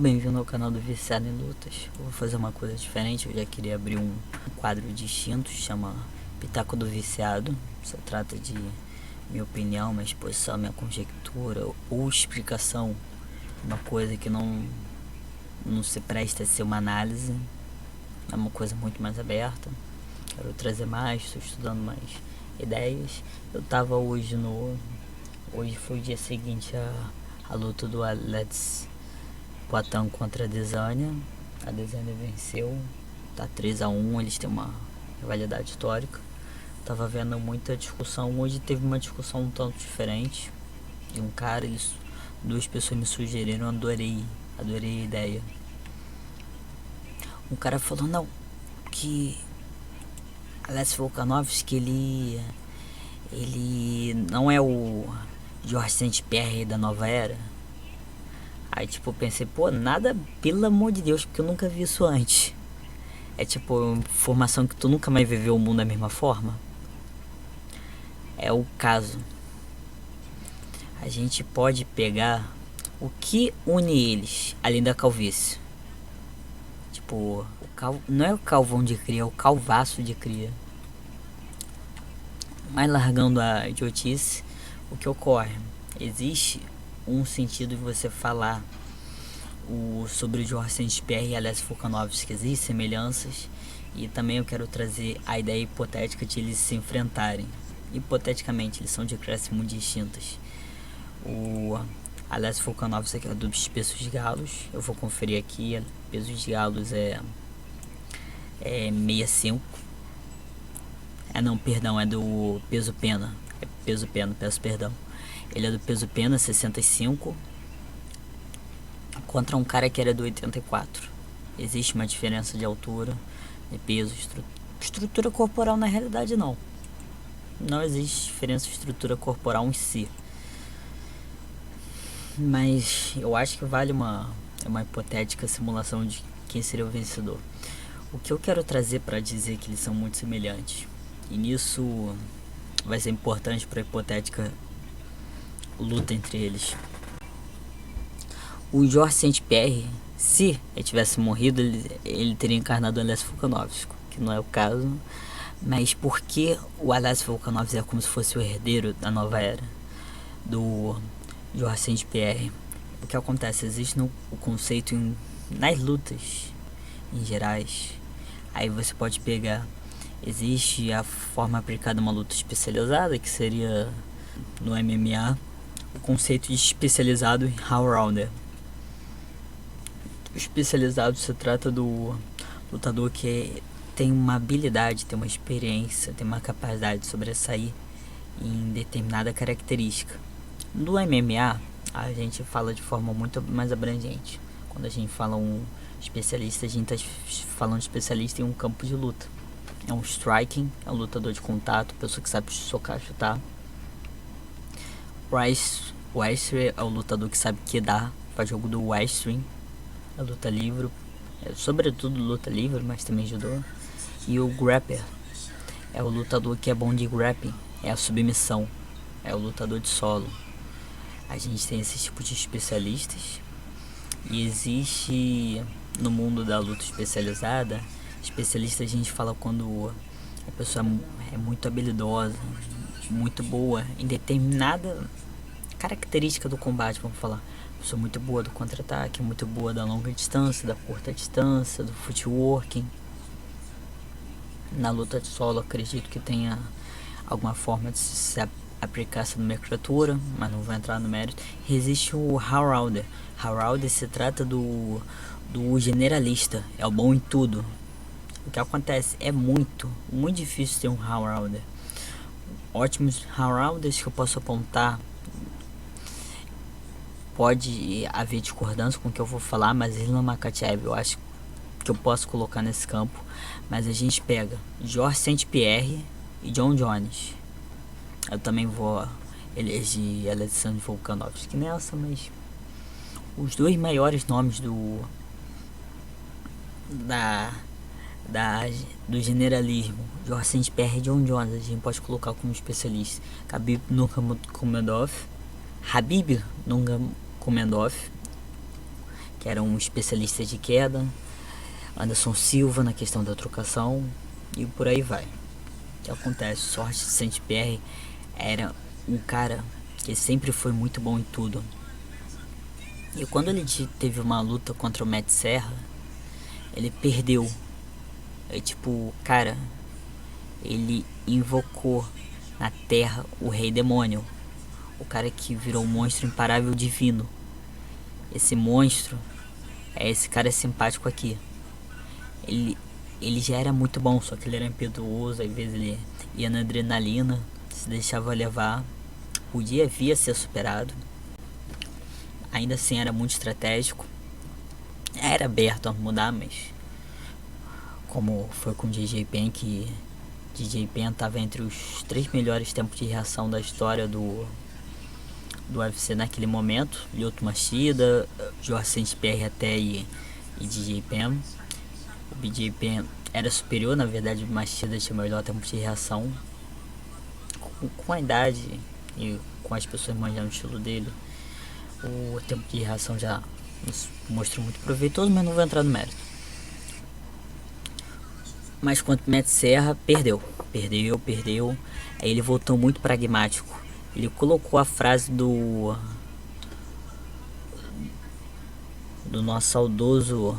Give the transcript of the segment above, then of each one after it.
Bem-vindo ao canal do Viciado em Lutas. Eu vou fazer uma coisa diferente, eu já queria abrir um quadro distinto, chama Pitaco do Viciado. Se trata de minha opinião, minha exposição, minha conjectura ou explicação, uma coisa que não se presta a ser uma análise, é uma coisa muito mais aberta. Quero trazer mais, estou estudando mais ideias. Eu tava hoje foi o dia seguinte a luta do Alex Poatan contra a Adesanya. A Adesanya venceu, tá 3-1, eles têm uma rivalidade histórica. Tava vendo muita discussão, hoje teve uma discussão um tanto diferente de um cara, duas pessoas me sugeriram, adorei a ideia. Um cara falou, não, que Alex Volkanovski, ele não é o George St. Pierre da nova era. Aí tipo, eu pensei, pô, nada, pelo amor de Deus, porque eu nunca vi isso antes. É tipo, informação que tu nunca mais viveu o mundo da mesma forma. É o caso. A gente pode pegar o que une eles, além da calvície. Tipo, não é o calvão de cria, é o calvaço de cria. Mas largando a idiotice, o que ocorre? Existe um sentido de você falar sobre o George St. Pierre e Alex Volkanovski, existem semelhanças, e também eu quero trazer a ideia hipotética de eles se enfrentarem. Hipoteticamente, eles são de classes muito distintas. O Alex Volkanovski é dos pesos de galos, eu vou conferir aqui, pesos de galos é 65. Não, perdão, é do peso pena. É peso pena, peço perdão. Ele é do peso pena, 65, contra um cara que era do 84. Existe uma diferença de altura, de peso, estrutura corporal. Na realidade não existe diferença de estrutura corporal em si. Mas eu acho que vale uma hipotética simulação de quem seria o vencedor. O que eu quero trazer para dizer que eles são muito semelhantes, e nisso vai ser importante para a hipotética luta entre eles. O George St. Pierre, se ele tivesse morrido, ele teria encarnado o Alex Volkanovski, que não é o caso. Mas por que o Alex Volkanovski é como se fosse o herdeiro da nova era do George St. Pierre? O que acontece? Existe o conceito nas lutas em gerais. Aí você pode pegar, existe a forma aplicada a uma luta especializada, que seria no MMA, o conceito de especializado em all-rounder. O especializado se trata do lutador que tem uma habilidade, tem uma experiência, tem uma capacidade de sobressair em determinada característica. No MMA, a gente fala de forma muito mais abrangente. Quando a gente fala um especialista, a gente está falando de especialista em um campo de luta. É um striking, é um lutador de contato, pessoa que sabe socar, chutar. Wrestler é o lutador que sabe quedar, faz jogo do wrestling, é luta livre, sobretudo luta livre, mas também judô. E o grappler é o lutador que é bom de grappling, é a submissão, é o lutador de solo. A gente tem esse tipo de especialistas, e existe no mundo da luta especializada, especialista a gente fala quando a pessoa é muito habilidosa, muito boa em determinada característica do combate, vamos falar. Pessoa muito boa do contra-ataque, muito boa da longa distância, da curta distância, do footworking. Na luta de solo, acredito que tenha alguma forma de se aplicar essa nomenclatura, mas não vou entrar no mérito. Existe o all-rounder. All-rounder se trata do generalista, é o bom em tudo. O que acontece é muito difícil ter um all-rounder. Ótimos all-rounders que eu posso apontar, pode haver discordância com o que eu vou falar, mas Islam Makhachev eu acho que eu posso colocar nesse campo. Mas a gente pega George St. Pierre e John Jones. Eu também vou eleger Alexander Volkanovski nessa, mas os dois maiores nomes do generalismo, George St. Pierre e John Jones, a gente pode colocar como especialista. Khabib Nurmagomedov, que era um especialista de queda, Anderson Silva na questão da trocação e por aí vai. O que acontece? Sorte de Saint-Pierre era um cara que sempre foi muito bom em tudo. E quando ele teve uma luta contra o Matt Serra, ele perdeu. É tipo, cara, ele invocou na terra o Rei Demônio, o cara que virou um monstro imparável divino. Esse monstro é esse cara simpático aqui. Ele já era muito bom, só que ele era impetuoso, às vezes ele ia na adrenalina, se deixava levar, podia vir a ser superado. Ainda assim era muito estratégico, era aberto a mudar, mas como foi com o DJ Penn, que DJ Penn estava entre os 3 melhores tempos de reação da história do UFC naquele momento. Lyoto Machida, George Saint-Pierre até e DJ Penn. O DJ Penn era superior, na verdade o Machida tinha o melhor tempo de reação. Com a idade e com as pessoas manjando o estilo dele, o tempo de reação já mostrou muito proveitoso, mas não vou entrar no mérito. Mas quanto Matt Serra, perdeu. Aí ele voltou muito pragmático. Ele colocou a frase do nosso saudoso,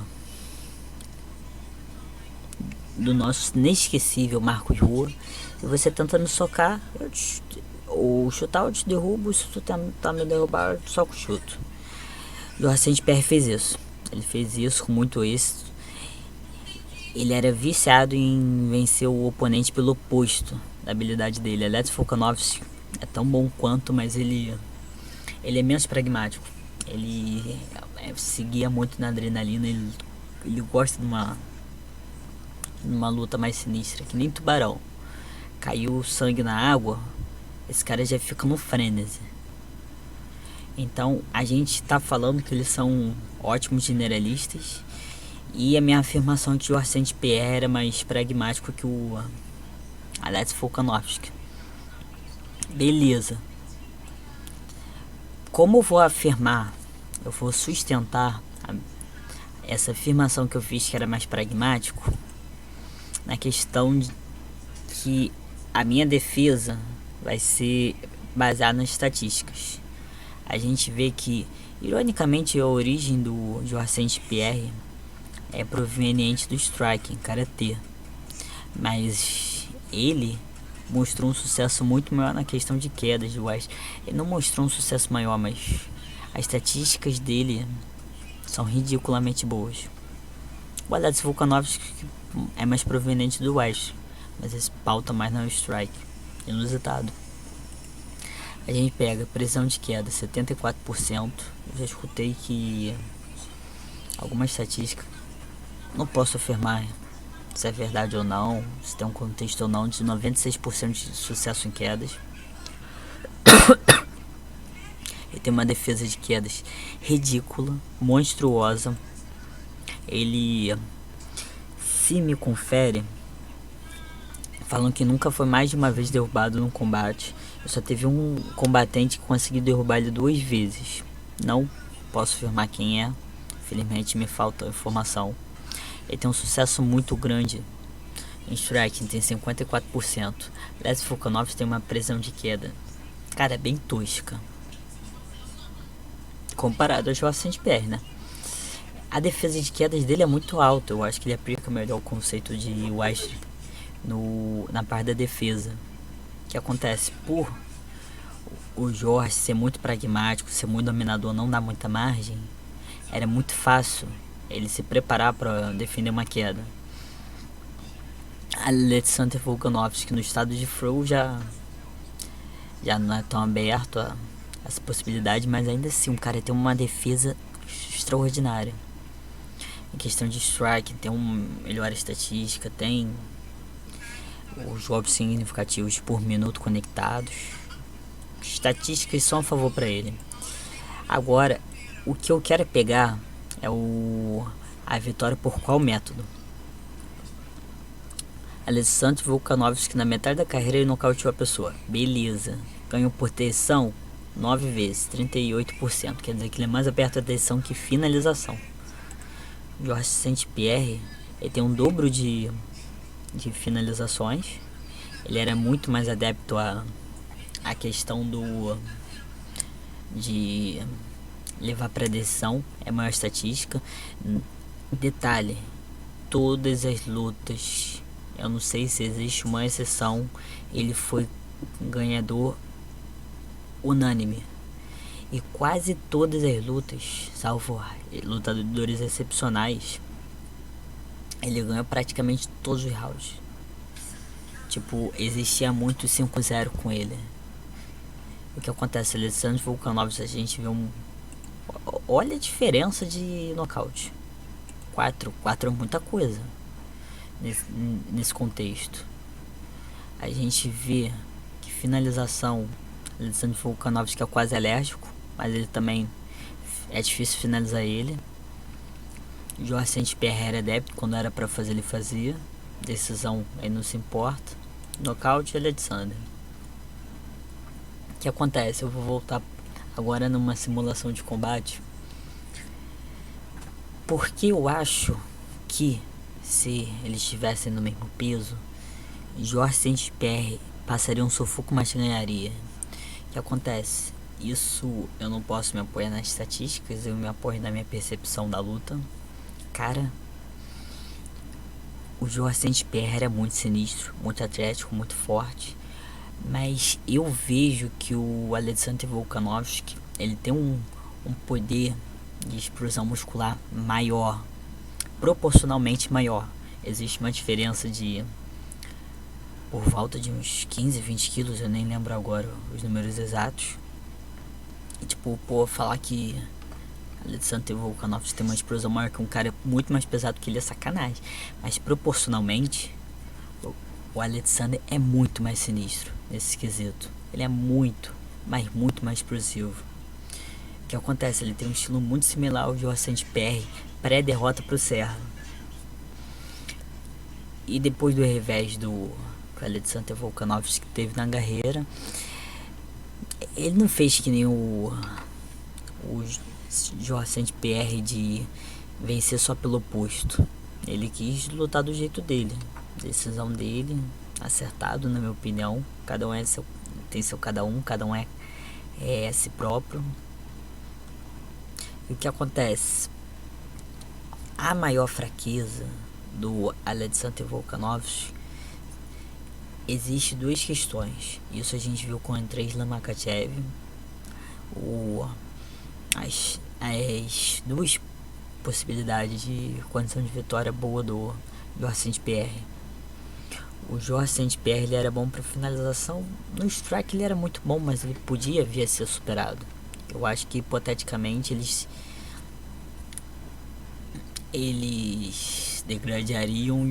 do nosso inesquecível Marcos Rua: se você tenta me socar, ou chutar, eu te derrubo. Se tu tentar me derrubar, eu soco o chuto. E o Vicente Pierre fez isso. Ele fez isso com muito êxito. Ele era viciado em vencer o oponente pelo oposto da habilidade dele. Alex Volkanovski é tão bom quanto, mas ele é menos pragmático. Ele seguia muito na adrenalina. Ele gosta de uma luta mais sinistra, que nem tubarão. Caiu sangue na água, esse cara já fica no frenesi. Então a gente tá falando que eles são ótimos generalistas, e a minha afirmação é que o Arsène Pierre era mais pragmático que o Alex Volkanovski. Beleza. Como eu vou afirmar, eu vou sustentar essa afirmação que eu fiz que era mais pragmático, na questão de que a minha defesa vai ser baseada nas estatísticas. A gente vê que, ironicamente, a origem do Arsène Pierre é proveniente do striking, karatê, mas ele mostrou um sucesso muito maior na questão de quedas do West. Ele não mostrou um sucesso maior, mas as estatísticas dele são ridiculamente boas. O Alex Volkanovski é mais proveniente do West, mas esse pauta mais no strike, inusitado. A gente pega pressão de queda 74%. Eu já escutei que alguma estatística, não posso afirmar se é verdade ou não, se tem um contexto ou não, de 96% de sucesso em quedas. Ele tem uma defesa de quedas ridícula, monstruosa. Ele, se me confere, falam que nunca foi mais de uma vez derrubado num combate. Eu só teve um combatente que conseguiu derrubar ele 2 vezes. Não posso afirmar quem é, infelizmente me falta informação. Ele tem um sucesso muito grande em striking, tem 54%. Alex Volkanovski tem uma pressão de queda, cara, bem tosca comparado ao George Saint-Pierre, né? A defesa de quedas dele é muito alta. Eu acho que ele aplica melhor o conceito de West na parte da defesa. O que acontece? Por o Jorge ser muito pragmático, ser muito dominador, não dá muita margem, era muito fácil ele se preparar para defender uma queda. Alexander Volkanovski no estado de flow já não é tão aberto a essa possibilidade, mas ainda assim o cara tem uma defesa extraordinária. Em questão de strike, tem uma melhor estatística, tem os golpes significativos por minuto conectados. Estatísticas são a favor para ele. Agora, o que eu quero pegar é a vitória por qual método? Alexander Volkanovski, na metade da carreira, ele nocauteou a pessoa. Beleza. Ganhou por decisão 9 vezes, 38%. Quer dizer que ele é mais aberto a decisão que finalização. Georges St-Pierre, ele tem um dobro de finalizações. Ele era muito mais adepto a questão de levar para decisão, é maior estatística. Detalhe, todas as lutas, eu não sei se existe uma exceção, ele foi ganhador unânime. E quase todas as lutas, salvo lutadores excepcionais, ele ganhou praticamente todos os rounds. Tipo, existia muito 5-0 com ele. O que acontece? Alexandre Volkanovski, a gente vê olha a diferença de nocaute. 4 é muita coisa nesse contexto. A gente vê que finalização, Alexandre Volkanovski é quase alérgico, mas ele também é difícil finalizar ele. Georges St-Pierre era adepto, quando era pra fazer ele fazia. Decisão ele não se importa. Nocaute Alexander. O que acontece? Eu vou voltar agora numa simulação de combate, porque eu acho que se eles estivessem no mesmo peso, Georges St-Pierre passaria um sufoco, mas ganharia. O que acontece? Isso eu não posso me apoiar nas estatísticas, eu me apoio na minha percepção da luta. Cara, o Georges St-Pierre era muito sinistro, muito atlético, muito forte. Mas eu vejo que o Alexander Volkanovski, ele tem um poder de explosão muscular maior, proporcionalmente maior. Existe uma diferença de por volta de uns 15, 20 quilos, eu nem lembro agora os números exatos. E tipo, falar que Alexander Volkanovski tem uma explosão maior que um cara muito mais pesado que ele é sacanagem. Mas proporcionalmente, o Alexander é muito mais sinistro nesse quesito. Ele é muito mais explosivo. O que acontece? Ele tem um estilo muito similar ao de St-Pierre, pré-derrota pro Serra. E depois do revés do Alexander Volkanovski que teve na carreira, ele não fez que nem o Georges St-Pierre de vencer só pelo oposto. Ele quis lutar do jeito dele. Decisão dele, acertado na minha opinião. Cada um tem seu cada um é si próprio. E o que acontece? A maior fraqueza do Alexander Volkanovski, existe duas questões. Isso a gente viu com o Andrei Lomachenko. As duas possibilidades de condição de vitória boa do Georges St-Pierre. O Georges St-Pierre, ele era bom para finalização. No strike ele era muito bom, mas ele podia vir a ser superado. Eu acho que hipoteticamente eles degradariam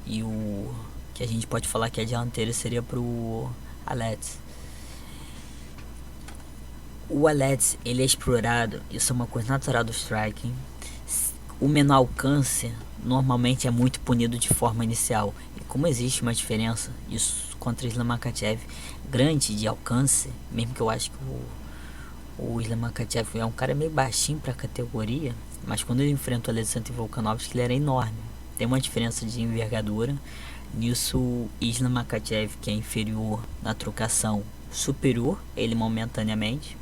e o que a gente pode falar que a dianteira seria pro Alex. O Alex, ele é explorado, isso é uma coisa natural do striking. O menor alcance normalmente é muito punido de forma inicial. E como existe uma diferença, isso contra Islam Makhachev, grande de alcance, mesmo que eu acho que o Islam Makhachev é um cara meio baixinho pra categoria, mas quando ele enfrenta o Alexander Volkanovski, ele era enorme. Tem uma diferença de envergadura. Nisso, Islam Makhachev, que é inferior na trocação, superior ele momentaneamente.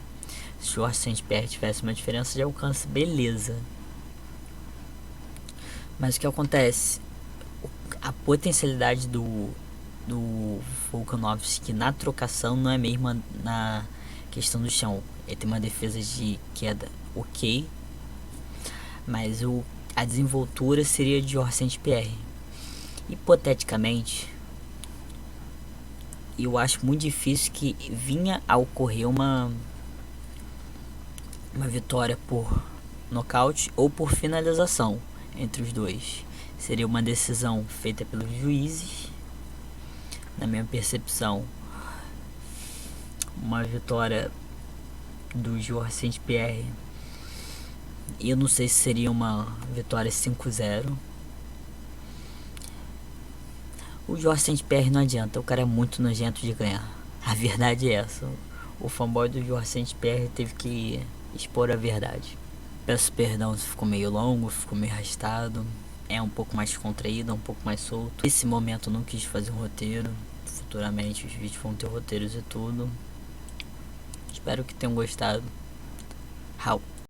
Se o St-Pierre tivesse uma diferença de alcance, beleza. Mas o que acontece? A potencialidade do Volkanovski na trocação não é mesmo na questão do chão. Ele tem uma defesa de queda ok, mas a desenvoltura seria de St-Pierre. Hipoteticamente, eu acho muito difícil que vinha a ocorrer uma vitória por nocaute ou por finalização entre os dois. Seria uma decisão feita pelos juízes. Na minha percepção, uma vitória do Georges St-Pierre. E eu não sei se seria uma vitória 5-0. O Georges St-Pierre não adianta, o cara é muito nojento de ganhar. A verdade é essa. O fanboy do Georges St-Pierre teve que expor a verdade. Peço perdão se ficou meio longo, ficou meio arrastado. É um pouco mais contraído, um pouco mais solto. Nesse momento eu não quis fazer um roteiro. Futuramente os vídeos vão ter roteiros e tudo. Espero que tenham gostado. How?